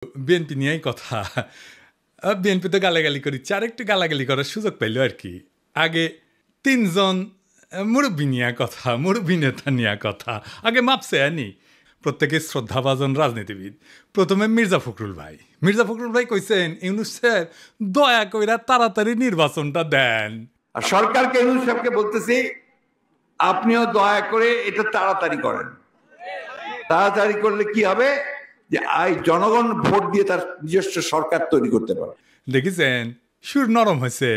BNP নিয়েই কথা। BNP তো গালাগালি করিচ্ছে, আরেকটু গালাগালি করার সুযোগ পাইল আর কি। আগে তিনজন মুরব্বী নিয়ে কথা, মুরব্বী নেতা নিয়ে কথা, আগে মাপছে আনি প্রত্যেকে শ্রদ্ধাভাজন রাজনীতিবিদ। প্রথমে মির্জা ফখরুল ভাই কইছেন ইউনূস সাহেব দয়া কইরা তাড়াতাড়ি নির্বাচনটা দেন। আর সরকারকে ইউনূস সাহেবকে বলতেছি আপনিও দয়া করে এটা তাড়াতাড়ি করেন। তাড়াতাড়ি করলে কি হবে যে জনগণ ভোট দিয়ে তার নিজস্ব সরকার তৈরি করতে পারে। দেখেছেন সুর নরম হয়েছে,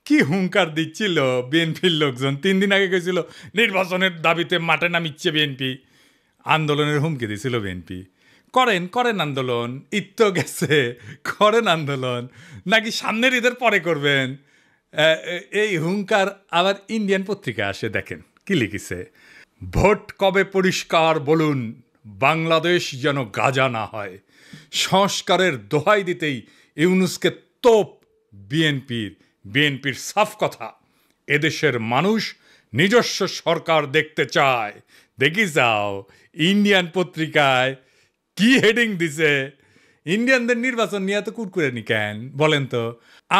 কি হুঙ্কার দিচ্ছিল বিএনপির লোকজন। 3 দিন আগে গেছিল নির্বাচনের দাবিতে মাঠে নামিচ্ছে বিএনপি, আন্দোলনের হুমকি দিছিল বিএনপি। করেন আন্দোলন, ঈদ তো গেছে, করেন আন্দোলন, নাকি সামনের ঈদের পরে করবেন। এই হুঙ্কার আবার ইন্ডিয়ান পত্রিকা আসে, দেখেন কি লিখেছে, ভোট কবে পরিষ্কার বলুন, বাংলাদেশ যেন গাজা না হয়। সংস্কারের দোহাই দিতেই ইউনূসকে তোপ বিএনপির সাফ কথা, এদেশের মানুষ নিজস্ব সরকার দেখতে চায়। দেখি যাও ইন্ডিয়ান পত্রিকায় কি হেডিং দিছে। ইন্ডিয়ানদের নির্বাচন নিয়ে তো কুরকুরে নি কেন বলেন তো?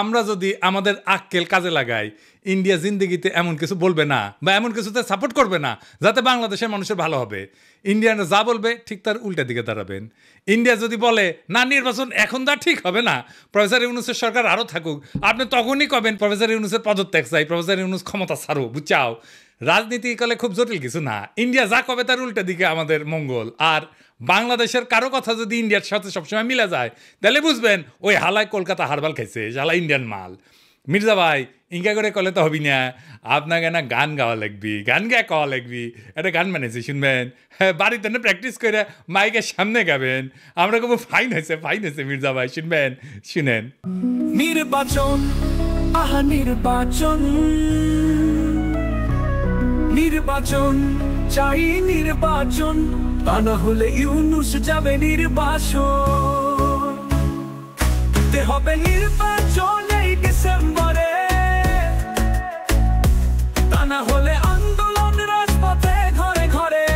আমরা যদি আমাদের আক্কেল কাজে লাগাই, ইন্ডিয়া জিন্দেগিতে এমন কিছু বলবে না বা এমন কিছুতে সাপোর্ট করবে না যাতে বাংলাদেশের মানুষের ভালো হবে। ইন্ডিয়ানরা যা বলবে ঠিক তার উল্টা দিকে দাঁড়াবেন। ইন্ডিয়া যদি বলে না নির্বাচন এখন তা ঠিক হবে না, প্রফেসর ইউনূসের সরকার আরও থাকুক, আপনি তখনই কবেন প্রফেসর ইউনূসের পদত্যাগ চাই, প্রফেসর ইউনূস ক্ষমতা ছাড়ো, বুঝাও। রাজনীতি কালে খুব জটিল কিছু না, ইন্ডিয়া যা কবে তার উল্টা দিকে আমাদের মঙ্গল। আর বাংলাদেশের কারো কথা যদি ইন্ডিয়ার সাথে সবসময় মিলে যায় তাহলে বুঝবেন ওই হালায় কলকাতা হারবাল খাইছে, হালা ইন্ডিয়ান মাল। মির্জা ভাই ইঙ্কা করে কলে তো হবি না, আপনাকে না গান গাওয়া লাগবি, গান গায়ে কওয়া লাগবি। একটা গান বানিয়েছি শুনবেন, হ্যাঁ বাড়িতে না প্র্যাকটিস করে মাইকের সামনে গাবেন। আমরা খুব ফাইন হয়েছে মির্জা ভাই, শুনেন। নির্বাচন নির্বাচন চাই, নির্বাচন তা না হলে ইউনূস যাবে নির্বাসন। দিতে হবে নির্বাচন এই ডিসেম্বরে, তা না হলে আন্দোলন রাজপথে ঘরে ঘরে।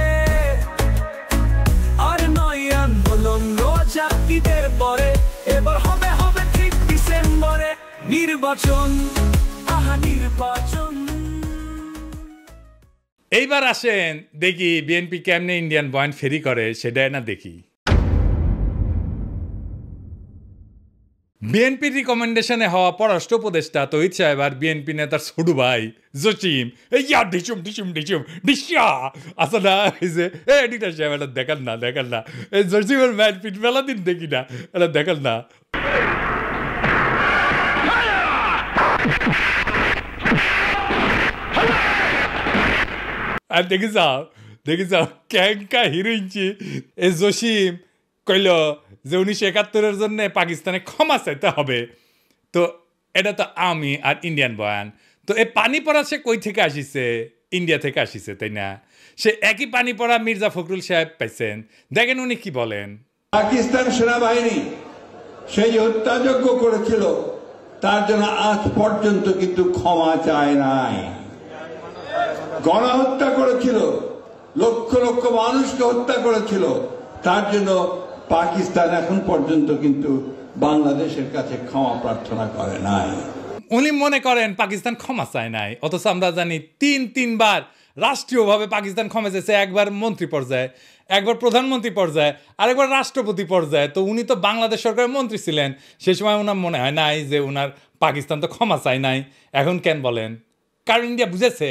আর নয় আন্দোলন রোজা ঈদের পরে, এবার হবে ঠিক ডিসেম্বরে নির্বাচন, নির্বাচন। এইবার আসেন দেখি বিএনপি কেমনে ইন্ডিয়ান বয়ান ফেরি করে, সেটাই না দেখি। বিএনপির রিকমেন্ডেশনে হওয়া পররাষ্ট্র উপদেষ্টা তহিদ সাহেব আর বিএনপি নেতার ছোট ভাই জসিম আসলে এডিটার সাহেব এটা দেখান না এই জসিমের ম্যাচ পিট মেলা দিন দেখি না, এটা দেখান না। আর দেখি যাও ক্যাঙ্কা হিরোইনছি এই জসিম কইল যে 1971-এর জন্য পাকিস্তানে ক্ষমা চাইতে হবে। তো এটা তো আমি আর ইন্ডিয়ান বয়ান। তো এই পানি পড়া সে কই থেকে আসিছে? ইন্ডিয়া থেকে আসিছে, তাই না? সে একই পানি পড়া মির্জা ফখরুল সাহেব পাইছেন, দেখেন উনি কি বলেন। পাকিস্তান সেনাবাহিনী সেই হত্যাযজ্ঞ করেছিল, তার জন্য আজ পর্যন্ত কিন্তু ক্ষমা চায় নাই। গণহত্যা করেছিল, লক্ষ লক্ষ মানুষকে হত্যা করেছিল, তার জন্য পাকিস্তান এখন পর্যন্ত কিন্তু বাংলাদেশের কাছে ক্ষমা প্রার্থনা করে নাই। উনি মনে করেন পাকিস্তান ক্ষমা চায় নাই, অথচ আমরা জানি তিনবার রাষ্ট্রীয়ভাবে পাকিস্তান ক্ষমা চেয়েছে। একবার মন্ত্রী পর্যায়ে, একবার প্রধানমন্ত্রী পর্যায়ে, আরেকবার রাষ্ট্রপতি পর্যায়ে। তো উনি তো বাংলাদেশ সরকারের মন্ত্রী ছিলেন, সে সময় ওনার মনে হয় নাই যে ওনার পাকিস্তান তো ক্ষমা চায় নাই। এখন কেন বলেন? কারণ ইন্ডিয়া বুঝেছে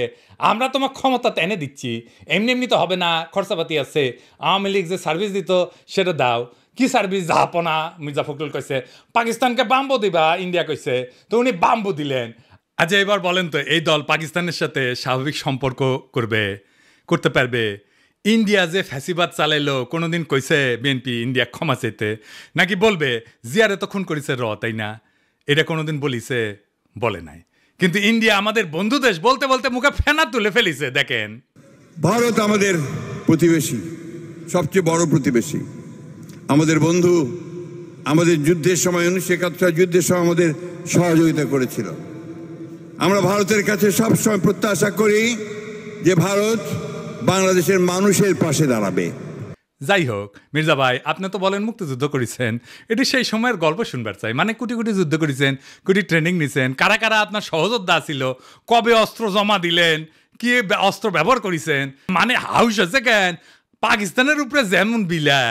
আমরা তোমার ক্ষমতা এনে দিচ্ছি, এমনি তো হবে না, খরচাপাতি আছে। আওয়ামী লীগ যে সার্ভিস দিত সেটা দাও। কি সার্ভিস? জাহাপনা। মির্জা ফখরুল কইছে পাকিস্তানকে বাম্বু দিবা, ইন্ডিয়া কইছে, তো উনি বাম্বু দিলেন। আচ্ছা এবার বলেন তো এই দল পাকিস্তানের সাথে স্বাভাবিক সম্পর্ক করতে পারবে? ইন্ডিয়া যে ফ্যাসিবাদ চালাইলো কোনোদিন কইছে বিএনপি ইন্ডিয়া ক্ষমা চাইতে? নাকি বলবে জিয়ারে তো খুন করেছে তাই না? এটা কোনোদিন বলিছে? বলে নাই। কিন্তু ইন্ডিয়া আমাদের বন্ধু দেশ বলতে বলতে মুখে ফেনা তুলে ফেলিছে। দেখেন ভারত আমাদের প্রতিবেশী, সবচেয়ে বড় প্রতিবেশী, আমাদের বন্ধু। আমাদের যুদ্ধের সময় 1971 যুদ্ধের সময় আমাদের সহযোগিতা করেছিল। আমরা ভারতের কাছে সবসময় প্রত্যাশা করি যে ভারত বাংলাদেশের মানুষের পাশে দাঁড়াবে। যাই হোক মির্জা ভাই, আপনি তো বলেন মুক্তিযুদ্ধ করেছেন, এটি সেই সময়ের গল্প শুনবার চাই। মানে কোটি কোটি যুদ্ধ করেছেন, কোটি ট্রেনিং নিছেন, কারা কারা আপনার সহযোদ্ধা ছিল, কবে অস্ত্র জমা দিলেন, কি অস্ত্র ব্যবহার করেছেন, মানে হাউস আছে কেন পাকিস্তানের উপরে যেমন বিলা,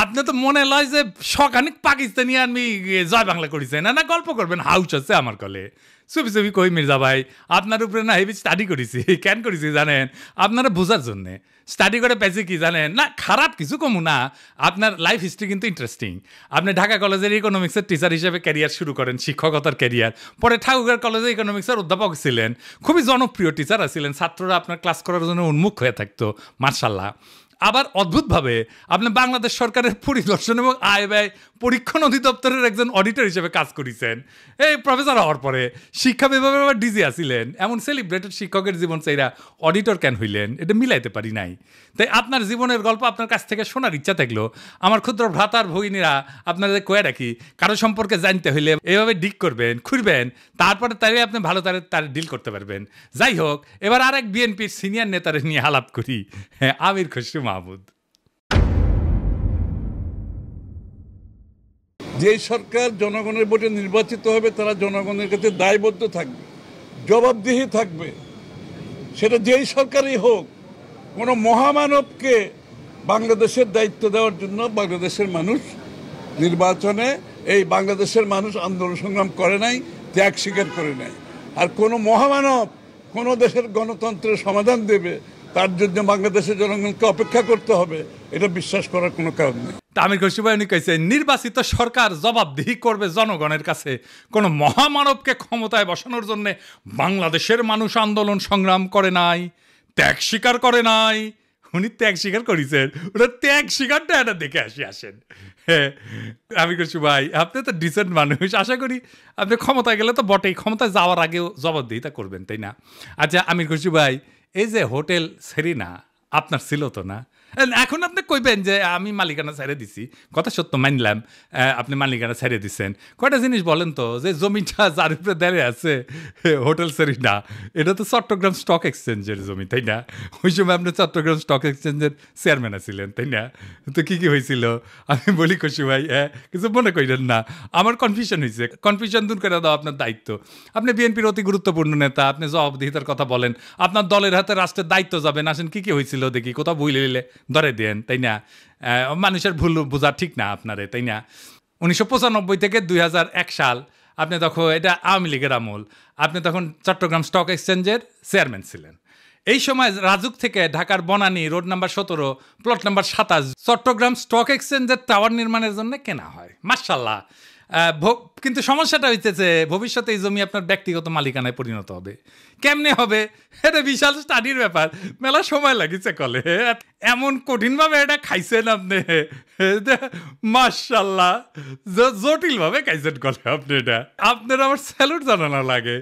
আপনি তো মনে লয় যে সখানিক পাকিস্তানি আমি জয় বাংলা করেছেন, না গল্প করবেন, হাউস আছে আমার কলে। চুপি চুপি কই মির্জা ভাই, আপনার উপরে না হেভি স্টাডি করেছি। কেন করেছি জানেন? আপনারা বোঝার জন্যে স্টাডি করে পেয়েছি কি জানেন? না খারাপ কিছু কমু না, আপনার লাইফ হিস্ট্রি কিন্তু ইন্টারেস্টিং। আপনি ঢাকা কলেজের ইকোনমিক্সের টিচার হিসেবে ক্যারিয়ার শুরু করেন, শিক্ষকতার ক্যারিয়ার। পরে ঠাকুরগাঁও কলেজে ইকোনমিক্সের অধ্যাপক ছিলেন, খুবই জনপ্রিয় টিচার ছিলেন, ছাত্ররা আপনার ক্লাস করার জন্য উন্মুখ হয়ে থাকতো, মার্শাল্লাহ। আবার অদ্ভুতভাবে আপনি বাংলাদেশ সরকারের পরিদর্শন এবং আয় ব্যয় পরীক্ষণ অধিদপ্তরের একজন অডিটর হিসেবে কাজ করেছেন। এই প্রফেসর হওয়ার পরে শিক্ষা বিভাগে আবার ডিজি আসিলেন। এমন সেলিব্রেটেড শিক্ষকের জীবন চাইরা অডিটর কেন হইলেন, এটা মিলাইতে পারি নাই। তাই আপনার জীবনের গল্প আপনার কাছ থেকে শোনার ইচ্ছা থাকলো। আমার ক্ষুদ্র ভ্রাতার ভগিনীরা আপনাদের কয়ে রাখি, কারো সম্পর্কে জানতে হইলে এভাবে ডিক করবেন, খুঁড়বেন, তারপরে তাই আপনি ভালো তার ডিল করতে পারবেন। যাই হোক, এবার আর এক বিএনপির সিনিয়র নেতারে নিয়ে আলাপ করি, হ্যাঁ, আমির খসরু মাহমুদ। যে সরকার জনগণের ভোটে নির্বাচিত হবে তারা জনগণের কাছে দায়বদ্ধ থাকবে, জবাবদিহি থাকবে, সেটা যেই সরকারই হোক। কোনো মহামানবকে বাংলাদেশের দায়িত্ব দেওয়ার জন্য বাংলাদেশের মানুষ নির্বাচনে, এই বাংলাদেশের মানুষ আন্দোলন সংগ্রাম করে নাই, ত্যাগ স্বীকার করে নাই। আর কোনো মহামানব কোনো দেশের গণতন্ত্রের সমাধান দেবে, তার জন্য বাংলাদেশের জনগণকে অপেক্ষা করতে হবে, এটা বিশ্বাস করার কোনো কারণ নেই। আমির খসরু ভাই উনি কইছেন, নির্বাচিত সরকার জবাবদিহি করবে জনগণের কাছে, কোনো মহামানবকে ক্ষমতায় বসানোর জন্য বাংলাদেশের মানুষ আন্দোলন সংগ্রাম করে নাই, ত্যাগ স্বীকার করে নাই। উনি ত্যাগ স্বীকার করেছেন, ওটা ত্যাগ স্বীকারটা এটা দেখে আসেন। হ্যাঁ, আমির খসরু ভাই, আপনি তো ডিসেন্ট মানুষ, আশা করি আপনি ক্ষমতায় গেলে তো বটেই, ক্ষমতায় যাওয়ার আগেও জবাবদিহিতা করবেন, তাই না? আচ্ছা আমির খসরু ভাই, এই যে হোটেল সেরিনা আপনার ছিল তো না? এখন আপনি কইবেন যে আমি মালিকানা ছেড়ে দিছি, কথা সত্য মানলাম, আপনি মালিকানা ছেড়ে দিচ্ছেন। কয়টা জিনিস বলেন তো, যে জমিটা যার উপরে দাঁড়িয়ে আছে হোটেল সেরিনা, এটা তো চট্টগ্রাম স্টক এক্সচেঞ্জের জমি, তাই না? ওই সময় আপনি চট্টগ্রাম স্টক এক্সচেঞ্জের চেয়ারম্যান আছিলেন, তাই না? তো কি কি হয়েছিল আমি বলি খসরু ভাই, কিছু মনে করেন না, আমার কনফিউশন হয়েছে, কনফিউশন দূর করে দাও আপনার দায়িত্ব। আপনি বিএনপির অতি গুরুত্বপূর্ণ নেতা, আপনি জবাবদিহিতার কথা বলেন, আপনার দলের হাতে রাষ্ট্রের দায়িত্ব যাবেন, আসেন কি কি হয়েছিল দেখি, কোথাও বই লিলে ধরে দেন, তাই না? মানুষের ভুল বোঝা ঠিক না আপনারে, তাই না? 1995 থেকে 2001 সাল আপনি তখন, এটা আওয়ামী লীগের আমল, আপনি তখন চট্টগ্রাম স্টক এক্সচেঞ্জের চেয়ারম্যান ছিলেন। এই সময় রাজুক থেকে ঢাকার Banani road number 17 plot number 27 Chittagong stock এক্সচেঞ্জের টাওয়ার নির্মাণের জন্য কেনা হয়, মাশাআল্লাহ। কিন্তু সমস্যাটা হইতেছে, ভবিষ্যতে এই জমি আপনার ব্যক্তিগত মালিকানায় পরিণত হবে। কেমনে হবে? এটা বিশাল স্টাডির ব্যাপার, মেলা সময় লাগিছে কলে, এমন কঠিনভাবে এটা খাইছেন আপনি, মাশাআল্লাহ, জটিলভাবে খাইছেন কলে আপনি। এটা আপনার আমার স্যালুট জানানো লাগে।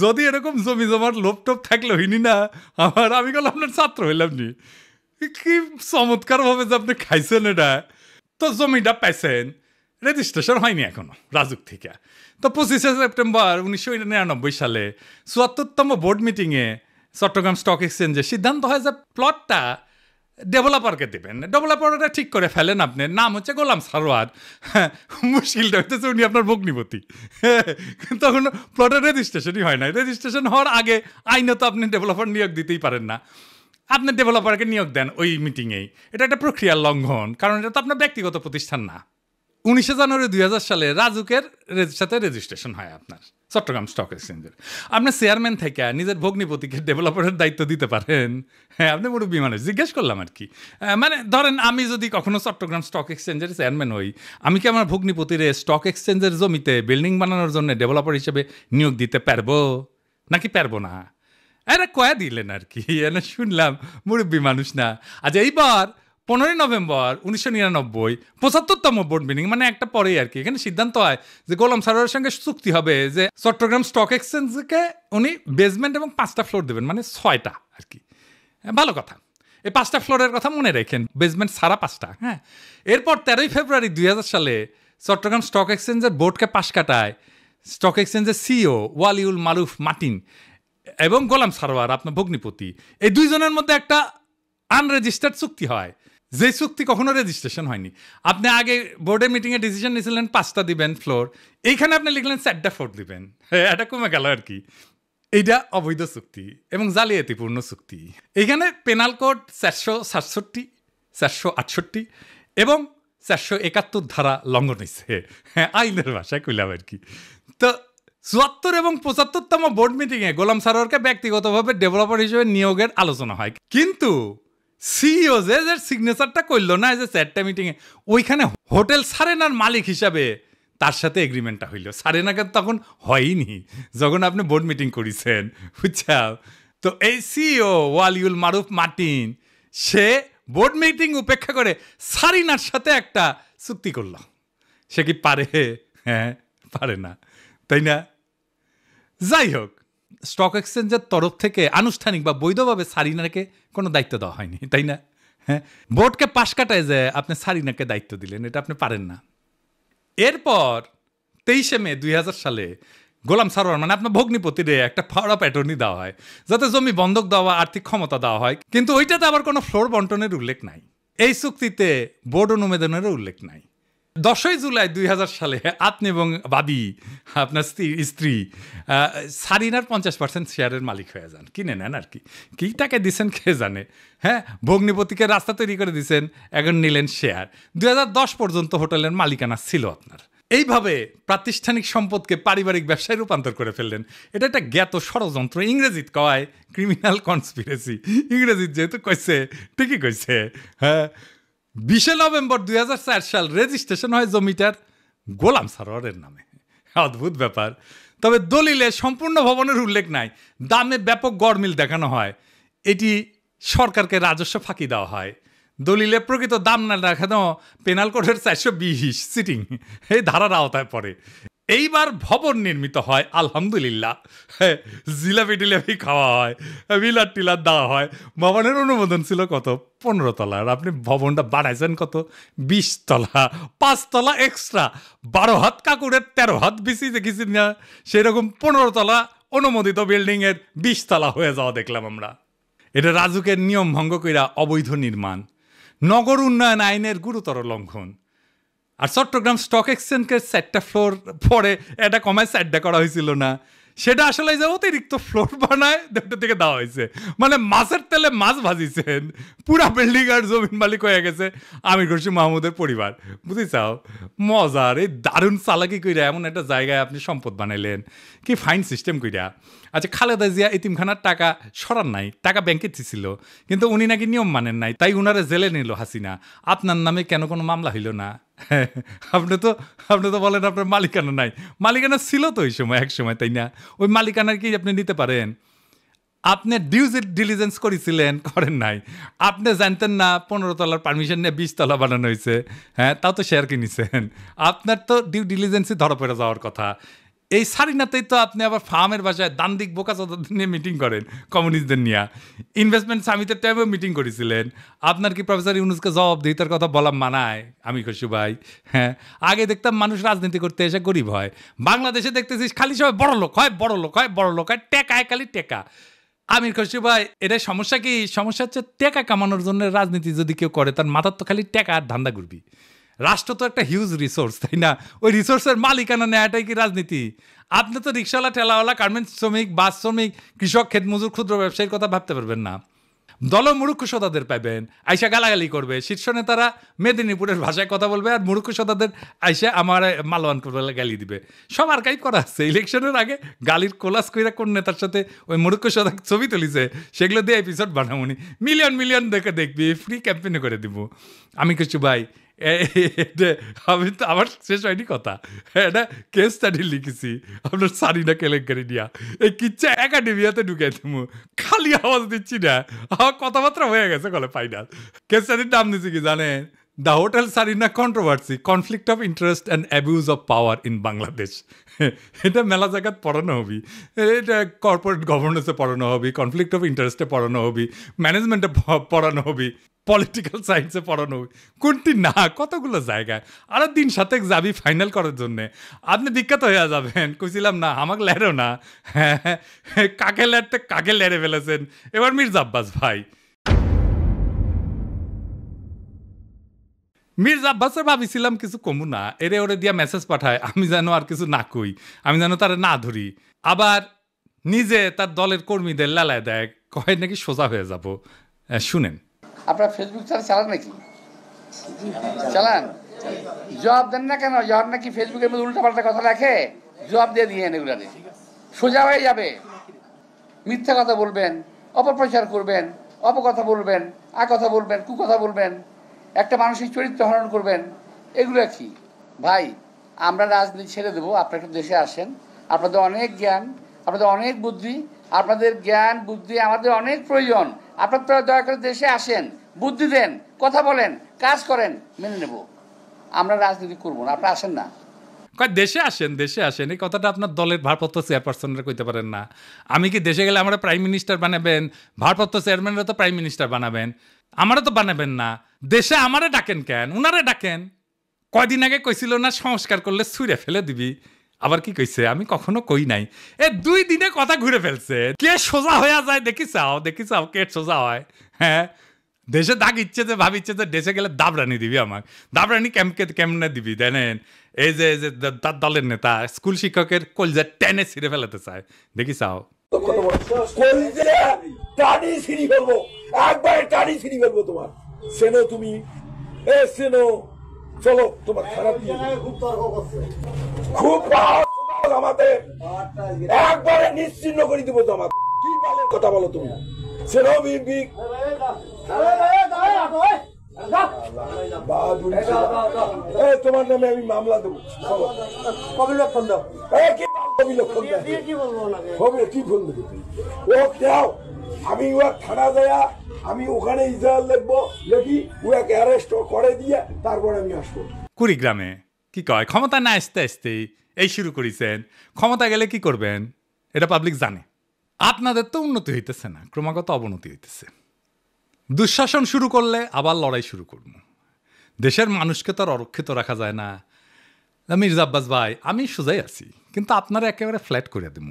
যদি এরকম জমি জমার লোভ টোপ থাকলে হইনি না আমি গেল আপনার ছাত্র হইলাম নি। কি চমৎকার ভাবে যে আপনি খাইছেন এটা। তো জমিটা পাইছেন, রেজিস্ট্রেশন হয়নি এখনো রাজুক থেকে। তো 25শে সেপ্টেম্বর 1999 সালে 74তম বোর্ড মিটিংয়ে চট্টগ্রাম স্টক এক্সচেঞ্জে সিদ্ধান্ত হয় যে প্লটটা ডেভেলপারকে দেবেন। ডেভেলপারটা ঠিক করে ফেলেন, আপনার নাম হচ্ছে গোলাম সারোয়ার। মুশকিলটা হইতেছে উনি আপনার ভগ্নিপতি। তখন প্লটের রেজিস্ট্রেশনই হয় না। রেজিস্ট্রেশন হওয়ার আগে আইনত আপনি ডেভেলপার নিয়োগ দিতেই পারেন না। আপনি ডেভেলপারকে নিয়োগ দেন ওই মিটিংয়েই, এটা একটা প্রক্রিয়ার লঙ্ঘন, কারণ এটা তো আপনার ব্যক্তিগত প্রতিষ্ঠান না। 19শে জানুয়ারি 2000 সালে রাজুকের সাথে রেজিস্ট্রেশন হয় আপনার চট্টগ্রাম স্টক এক্সচেঞ্জের। আপনি চেয়ারম্যান থেকে নিজের ভগ্নিপতিকে ডেভেলপারের দায়িত্ব দিতে পারেন? হ্যাঁ, আপনি মুরব্বী মানুষ, জিজ্ঞেস করলাম আর কি। মানে ধরেন আমি যদি কখনো চট্টগ্রাম স্টক এক্সচেঞ্জের চেয়ারম্যান হই, আমি কি আমার ভগ্নিপতির স্টক এক্সচেঞ্জের জমিতে বিল্ডিং বানানোর জন্য ডেভেলপার হিসেবে নিয়োগ দিতে পারবো নাকি পারবো না? এরা কয়া দিলেন আর কি, এনে শুনলাম মুরব্বী মানুষ না। আচ্ছা, এইবার 15 নভেম্বর 1999 75তম বোর্ড মিটিং, মানে একটা পরেই আর কি, এখানে সিদ্ধান্ত হয় যে গোলাম সারোয়ারের সঙ্গে চুক্তি হবে যে চট্টগ্রাম স্টক এক্সচেঞ্জকে উনি বেসমেন্ট এবং 5টা ফ্লোর দেবেন, মানে 6টা আর কি। ভালো কথা, এই 5টা ফ্লোরের কথা মনে রাখেন, বেসমেন্ট সারা 5টা। হ্যাঁ, এরপর 13 ফেব্রুয়ারি 2000 সালে চট্টগ্রাম স্টক এক্সচেঞ্জের বোর্ডকে পাশ কাটায় স্টক এক্সচেঞ্জের সিইও ওয়ালিউল মারুফ মার্টিন এবং গোলাম সারোয়ার আপনার ভগ্নিপতি, এই দুইজনের মধ্যে একটা আনরেজিস্টার্ড চুক্তি হয় যে চুক্তি কখনো রেজিস্ট্রেশন হয়নি। আপনি আগে বোর্ডের মিটিংয়ে ডিসিশন নিয়েছিলেন 5টা দিবেন ফ্লোর, এইখানে আপনি লিখলেন 4টা ফ্লোর দিবেন, এটা কমে গেল আর কি। এইটা অবৈধ চুক্তি এবং জালিয়াতিপূর্ণ চুক্তি। এইখানে পেনাল কোড 467, 468 এবং 471 ধারা লঙ্ঘন হয়েছে, আইনের ভাষায় কইলাম আর কি। তো 74 এবং 75তম বোর্ড মিটিংয়ে গোলাম সারোয়ারকে ব্যক্তিগতভাবে ডেভেলপার হিসেবে নিয়োগের আলোচনা হয়, কিন্তু সিইও যে সিগনেচারটা করলো না যে 4টা মিটিংয়ে, ওইখানে হোটেল সারেনার মালিক হিসাবে তার সাথে এগ্রিমেন্টটা হইল। সারেনাকে তখন হয়নি যখন আপনি বোর্ড মিটিং করেছেন, বুঝছা? তো এই সিইও ওয়ালিউল মারুফ মার্টিন সে বোর্ড মিটিং উপেক্ষা করে সারিনার সাথে একটা চুক্তি করলো। সে কি পারে? হ্যাঁ, পারে না, তাই না? যাই হোক, স্টক এক্সচেঞ্জের তরফ থেকে আনুষ্ঠানিক বা বৈধভাবে সারিনাকে কোনো দায়িত্ব দেওয়া হয়নি, তাই না? হ্যাঁ, বোর্ডকে পাশ কাটায় যে আপনি সারিনাকে দায়িত্ব দিলেন, এটা আপনি পারেন না। এরপর 23শে মে 2000 সালে গোলাম সারোয়ার মানে আপনার ভগ্নিপতিরে একটা পাওয়ার অফ অ্যাটর্নি দেওয়া হয় যাতে জমি বন্ধক দেওয়া, আর্থিক ক্ষমতা দেওয়া হয়, কিন্তু ওইটাতে আবার কোনো ফ্লোর বন্টনের উল্লেখ নাই। এই চুক্তিতে বোর্ড অনুমোদনেরও উল্লেখ নাই। 10ই জুলাই 2000 সালে আপনি এবং বাবি আপনার স্ত্রী সারিনার 50% শেয়ারের মালিক হয়ে যান, কিনে নেন আর কি। কী টাকা দিচ্ছেন কে জানে। হ্যাঁ, ভগ্নিপতিকে রাস্তা তৈরি করে দিচ্ছেন, এখন নিলেন শেয়ার। 2010 পর্যন্ত হোটেলের মালিকানা ছিল আপনার। এইভাবে প্রাতিষ্ঠানিক সম্পদকে পারিবারিক ব্যবসায় রূপান্তর করে ফেললেন। এটা একটা জ্ঞাত ষড়যন্ত্র, ইংরেজিত কয় ক্রিমিনাল কনস্পিরেসি। ইংরেজিত যেহেতু কইছে ঠিকই কইছে। হ্যাঁ, 20শে নভেম্বর 2004 সাল রেজিস্ট্রেশন হয় জমিটার গোলাম সারোয়ারের নামে। অদ্ভুত ব্যাপার। তবে দলিলে সম্পূর্ণ ভবনের উল্লেখ নাই, দামে ব্যাপক গড়মিল দেখানো হয়, এটি সরকারকে রাজস্ব ফাঁকি দেওয়া হয়। দলিলে প্রকৃত দাম না দেখানো পেনাল কোডের 420 সিটিং এই ধারার আওতায় পড়ে। এইবার ভবন নির্মিত হয় আলহামদুলিল্লাহ। জিলাপি টিলাপি খাওয়া হয়, বিলার টিলার দেওয়া হয়। ভবনের অনুমোদন ছিল কত? 15 তলার। আপনি ভবনটা বাড়াইছেন কত? 20 তলা, 5 তলা এক্সট্রা। 12 হাত কাকুরের 13 হাত বেশি দেখেছি না, সেরকম 15 তলা অনুমোদিত বিল্ডিংয়ের 20 তলা হয়ে যাওয়া দেখলাম আমরা। এটা রাজুকের নিয়ম ভঙ্গ কইরা অবৈধ নির্মাণ, নগর উন্নয়ন আইনের গুরুতর লঙ্ঘন। আর চট্টগ্রাম স্টক এক্সচেঞ্জকে 4টা ফ্লোর পরে এটা কমায় 4টা করা হয়েছিল না, সেটা আসলে যে অতিরিক্ত ফ্লোর বানায় দুটো থেকে দেওয়া হয়েছে। মানে মাছের তেলে মাছ ভাজিছেন, পুরা বিল্ডিং আর জমিন মালিক হয়ে গেছে আমির খুরশিদ মাহমুদের পরিবার। বুঝিছাও? মজার এই দারুণ চালাকি কইরা এমন একটা জায়গায় আপনি সম্পদ বানাইলেন, কি ফাইন সিস্টেম কইরা। আচ্ছা, খালেদা জিয়া এতিমখানার টাকা সরান নাই, টাকা ব্যাংকে ছিল, কিন্তু উনি নাকি নিয়ম মানেন নাই, তাই উনারে জেলে নিল হাসিনা। আপনার নামে কেন কোনো মামলা হইল না? আপনি তো বলেন আপনার মালিকানা নাই। মালিকানা ছিল তো ওই সময়, এক সময়, তাই না? ওই মালিকানার কি আপনি নিতে পারেন? আপনি ডিউ ডিলিজেন্স করেছিলেন? করেন নাই। আপনি জানতেন না 15 তলার পারমিশন নিয়ে 20 তলা বানানো হয়েছে? হ্যাঁ, তাও তো শেয়ার কিনেছেন। আপনার তো ডিউ ডিলিজেন্সই ধরা পড়ে যাওয়ার কথা। এই সারিনাতেই তো আপনি আবার ফার্মের বাসায় দান্দিক বোকাচোদাদের নিয়ে মিটিং করেন, কমিউনিস্টদের নিয়ে। ইনভেস্টমেন্ট সামিটের টাইমেও মিটিং করেছিলেন। আপনার কি প্রফেসর ইউনুসকে জবাবদিহিতার কথা বলা মানায়? আমি খুশি ভাই। হ্যাঁ, আগে দেখতাম মানুষ রাজনীতি করতে এসে গরিব হয়, বাংলাদেশে দেখতেছিস খালি সবাই বড় লোক হয়, বড় লোক হয়, বড় লোক হয়, টেকায় খালি টেকা। আমির খুশি ভাই, এটাই সমস্যা। কি সমস্যা হচ্ছে? টেকা কামানোর জন্য রাজনীতি যদি কেউ করে, তার মাথার তো খালি টেকা আর ধান্দা ঘুরবি। রাষ্ট্র তো একটা হিউজ রিসোর্স, তাই না? ওই রিসোর্সের মালিকানা নেওয়াটাই কি রাজনীতি? আপনি তো রিক্সাওয়ালা, ঠেলাওয়ালা, গার্মেন্টস শ্রমিক, বাস শ্রমিক, কৃষক, ক্ষেতমজুর, ক্ষুদ্র ব্যবসায়ীর কথা ভাবতে পারবেন না। দলমূর্খ সদাদের পাবেন, আইসা গালাগালি করবে। শীর্ষ নেতারা মেদিনীপুরের ভাষায় কথা বলবে, আর মূর্খ সদাদের আইসা আমার মালওয়ান করবে, গালি দিবে। সব আর্কাইভ করা আছে। ইলেকশনের আগে গালির কোলাস কইরা কোন নেতার সাথে ওই মূর্খ সদা ছবি তুলিছে, সেগুলো দিয়ে এপিসোড বানাবনি। মিলিয়ন মিলিয়ন দেখে দেখবি, ফ্রি ক্যাম্পেইনে করে দিব। আমি কিছু ভাই, আমি তো আমার শেষ হয়নি কথা, এটা কেস স্টাডি লিখেছি আপনার সারিনা কেলেঙ্কারি নিয়া। এই কিচ্ছা একাডেমিয়াতে ঢুকে দেবো, খালি আওয়াজ দিচ্ছি না, আমার কথাবার্তা হয়ে গেছে কলে ফাইনাল। কেস স্টাডির নাম দিচ্ছি কি জানেন? The hotel Sarina controversy, conflict of interest and abuse of power in Bangladesh. এটা মেলা জায়গাত পড়ানো হবি, এটা কর্পোরেট গভর্নেন্সে পড়ানো হবি, কনফ্লিক্ট অফ ইন্টারেস্টে পড়ানো হবি, ম্যানেজমেন্টে পড়ানো হবি, পলিটিক্যাল সায়েন্সে পড়ানো হবি। কোনটি না, কতগুলো জায়গায়। আরও দিন সাথে যাবি ফাইনাল করার জন্যে, আপনি বিখ্যাত হয়ে যাবেন। কইছিলাম না আমাকে লেরো না, হ্যাঁ, কাকে লেরতে কাকে লেরে ফেলেছেন। এবার মির্জা আব্বাস ভাই, মির্জা আব্বাসের ভাবিছিলাম কিছু কমু না, এরে ওরে দিয়া মেসেজ পাঠায়, আমি যেন আর কিছু না কই, আমি যেন তারা না ধরি। আবার নিজে তার দলের কর্মীদের লালায় দেয়, কয় নাকি সোজা হয়ে যাব। শুনেন, আপনার ফেসবুক চালান নাকি? চালান, জবাব দেন না কেন? যখন নাকি ফেসবুকের মধ্যে উল্টাপাল্টা কথা লেখে, জবাব দিয়ে দিয়ে এগুলারে সোজা হয়ে যাবে। মিথ্যা কথা বলবেন, অপপ্রচার করবেন, অপকথা বলবেন, কথা বলবেন, কুকথা বলবেন, একটা মানসিক চরিত্র হরণ করবেন, এগুলো কি ভাই? আমরা রাজনীতি ছেড়ে দেবো, আপনারা একটু দেশে আসেন। আপনাদের অনেক জ্ঞান, আপনাদের অনেক বুদ্ধি, আপনাদের জ্ঞান বুদ্ধি আমাদের অনেক প্রয়োজন। আপনারা দয়া করে দেশে আসেন, বুদ্ধি দেন, কথা বলেন, কাজ করেন, মেনে নেব। আমরা রাজনীতি করবো না, আপনারা আসেন না। দেশে আসেন, দেশে আসেন, এই কথাটা আপনার দলের ভারপ্রাপ্ত চেয়ারপারসনরা কইতে পারেন না? আমি কি দেশে গেলে আমরা প্রাইম মিনিস্টার বানাবেন? ভারপ্রাপ্ত চেয়ারম্যানরা তো প্রাইম মিনিস্টার বানাবেন, আমারও তো বানাবেন না। দেশে আমারে ডাকেন কেন? উনারে ডাকেন। কয়দিন আগে কইছিল না সংস্কার করলে ছুঁড়ে ফেলে দিবি, আবার কি কইছে? আমি কখনো কই নাই। 2 দিনে কথা ঘুরে ফেলছে। কে সোজা হয়ে যায় দেখি চাও কে সোজা হয়। হ্যাঁ, দেশে দাগ ইচ্ছে যে ভাবিচ্ছে যে দেশে গেলে দাবরানি দিবি, আমাকে দাবরানি কেমনে দিবি জানেন? এই যে তার দলের নেতা স্কুল শিক্ষকের কলজা টেনে ছিঁড়ে ফেলাতে চায়, দেখি চাও। তোমার সেনো তুমি সেনো চলো, তোমার খারাপ খুব আমাদের একবারে নিশ্চিন্ন করে দিব। তোমার কি কথা বলো তুমি? সেনো তোমার নামে আমি মামলা দেবো। কবিলক্ষণ দাও, কি বলবো? ও দাও, আমি থানা যায়া আমি ওখানে ইসরায়েল লিখবো, লিখি ওকে অ্যারেস্ট করে দিয়ে তারপরে আমি আসবো। কুড়িগ্রামে কি কয়, ক্ষমতা না আসতে আসতেই এই শুরু করেছেন। ক্ষমতা গেলে কি করবেন এটা পাবলিক জানে। আপনাদের তো উন্নতি হইতেছে না, ক্রমাগত অবনতি হইতেছে। দুঃশাসন শুরু করলে আবার লড়াই শুরু করবো। দেশের মানুষকে তো আর অরক্ষিত রাখা যায় না। মির্জা আব্বাস ভাই, আমি সোজাই আছি, কিন্তু আপনারা একেবারে ফ্ল্যাট করে দিব,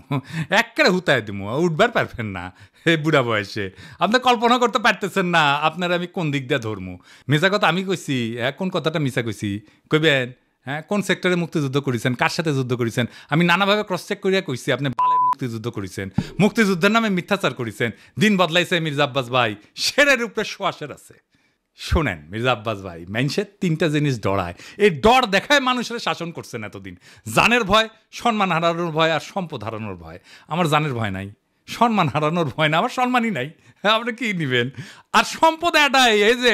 একেবারে হুতায় দিব, উঠবার পারবেন না। এই বুড়া বয়সে আপনি কল্পনা করতে পারতেছেন না আপনারা আমি কোন দিক দিয়ে ধরবো। মিশা কথা আমি কইছি, কোন কথাটা মিশা কইছি কইবেন? হ্যাঁ, কোন সেক্টরে মুক্তিযুদ্ধ করেছেন, কার সাথে যুদ্ধ করেছেন? আমি নানাভাবে ক্রস চেক করিয়া কইছি আপনি বালের মুক্তিযুদ্ধ করেছেন, মুক্তিযুদ্ধের নামে মিথ্যাচার করেছেন। দিন বদলাইছে মির্জা আব্বাস ভাই, শেরের উপরে শোয়াশের আছে। শোনেন মির্জা আব্বাস ভাই, মানুষের 3টা জিনিস ডরায়, এই ডর দেখায় মানুষের শাসন করছেন এতদিন। জানের ভয়, সম্মান হারানোর ভয়, আর সম্পদ হারানোর ভয়। আমার জানের ভয় নাই, সম্মান হারানোর ভয় না, আমার সম্মানই নাই। হ্যাঁ, আপনি কি নিবেন? আর সম্পদ এটাই, এই যে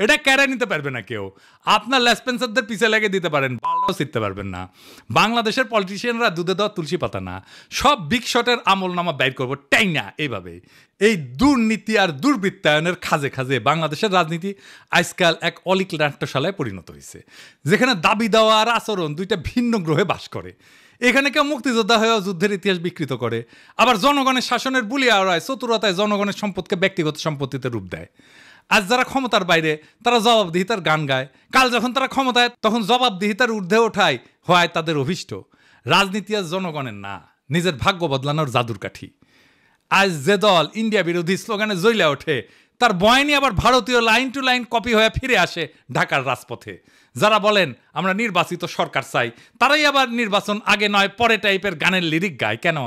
এটা কেড়ে নিতে পারবে না কেউ। আপনার লেসপেন্সারদের পিছে লেগে দিতে পারেন, বালটাও শিখতে পারবেন না। বাংলাদেশের পলিটিশিয়ানরা দুধে দেওয়া তুলসী পাতা না, সব বিগ শটের আমল নামা বাইর করবো টাই না। এইভাবে এই দুর্নীতি আর দুর্বৃত্তায়নের খাজে খাজে বাংলাদেশের রাজনীতি আজকাল এক অলিক নাট্যশালায় পরিণত হয়েছে, যেখানে দাবি দেওয়া আর আচরণ 2টা ভিন্ন গ্রহে বাস করে। এখানে কেউ মুক্তিযোদ্ধা হয়েও যুদ্ধের ইতিহাস বিকৃত করে, আবার জনগণের শাসনের বুলিয়া ওড়ায়, চতুরতায় জনগণের সম্পদকে ব্যক্তিগত সম্পত্তিতে রূপ দেয়। আজ যারা ক্ষমতার বাইরে তারা জবাবদিহিতার গান গায়, কাল যখন তারা ক্ষমতায় তখন জবাবদিহিতার ঊর্ধ্বে ওঠায় হয় তাদের অভিষ্ট। রাজনীতি আজ জনগণের না, নিজের ভাগ্য বদলানোর জাদুর কাঠি। আজ যে দল ইন্ডিয়া বিরোধী স্লোগানে জ্বলে ওঠে, তার বয়ানি আবার ভারতীয় লাইন টু লাইন কপি হয়ে ফিরে আসে ঢাকার রাজপথে। যারা বলেন আমরা নির্বাচিত সরকার চাই, তারাই আবার নির্বাচন আগে নয় পরে টাইপের গানের লিরিক গায়। কেন?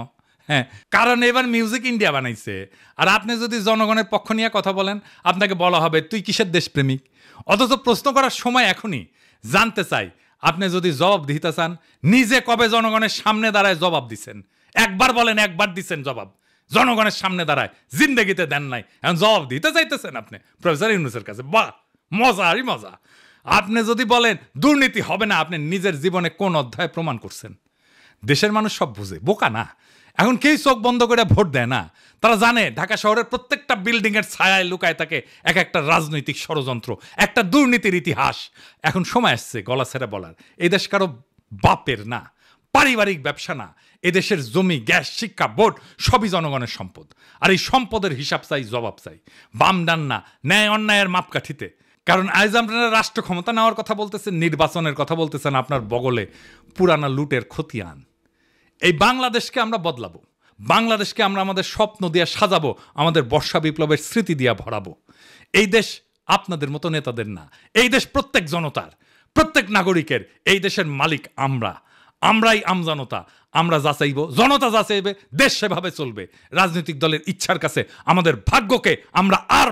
হ্যাঁ, কারণ এবার মিউজিক ইন্ডিয়া বানাইছে। আর আপনি যদি জনগণের পক্ষ নিয়ে কথা বলেন, আপনাকে বলা হবে তুই কিসের দেশপ্রেমিক। অথচ প্রশ্ন করার সময় এখনই। জানতে চাই, আপনি যদি জবাব দিতে চান, নিজে কবে জনগণের সামনে দাঁড়ায় জবাব দিচ্ছেন? একবার বলেন, একবার দিচ্ছেন জবাব? জনগণের সামনে দাঁড়ায় জিন্দেগিতে দেন নাই, এখন জবাব দিতে চাইতেছেন আপনি প্রফেসর ইউনূসের কাছে। বাহ, মজা আরই মজা। আপনি যদি বলেন দুর্নীতি হবে না, আপনি নিজের জীবনে কোন অধ্যায় প্রমাণ করছেন? দেশের মানুষ সব বুঝে, বোকা না। এখন কেউ চোখ বন্ধ করে ভোট দেয় না। তারা জানে ঢাকা শহরের প্রত্যেকটা বিল্ডিংয়ের ছায়ায় লুকায় থাকে এক একটা রাজনৈতিক ষড়যন্ত্র, একটা দুর্নীতির ইতিহাস। এখন সময় আসছে গলা ছেড়ে বলার, এই দেশ কারো বাপের না, পারিবারিক ব্যবসা না। এদেশের জমি, গ্যাস, শিক্ষা, ভোট সবই জনগণের সম্পদ। আর এই সম্পদের হিসাব চাই, জবাব চাই, বাম ডান না, ন্যায় অন্যায়ের মাপকাঠিতে। কারণ আজ আপনারা রাষ্ট্র ক্ষমতা নেওয়ার কথা বলতেছেন, নির্বাচনের কথা বলতেছেন, আপনার বগলে পুরানা লুটের খতিয়ান। এই বাংলাদেশকে আমরা বদলাবো, বাংলাদেশকে আমরা আমাদের স্বপ্ন দিয়ে সাজাবো, আমাদের বর্ষা বিপ্লবের স্মৃতি দিয়ে ভরাবো। এই দেশ আপনাদের মতো নেতাদের না। এই দেশ প্রত্যেক জনতার, প্রত্যেক নাগরিকের। এই দেশের মালিক আমরাই আমজনতা। আমরা যাচাইব, জনতা যাচাইবে, দেশ সেভাবে চলবে। রাজনৈতিক দলের ইচ্ছার কাছে আমাদের ভাগ্যকে আমরা আর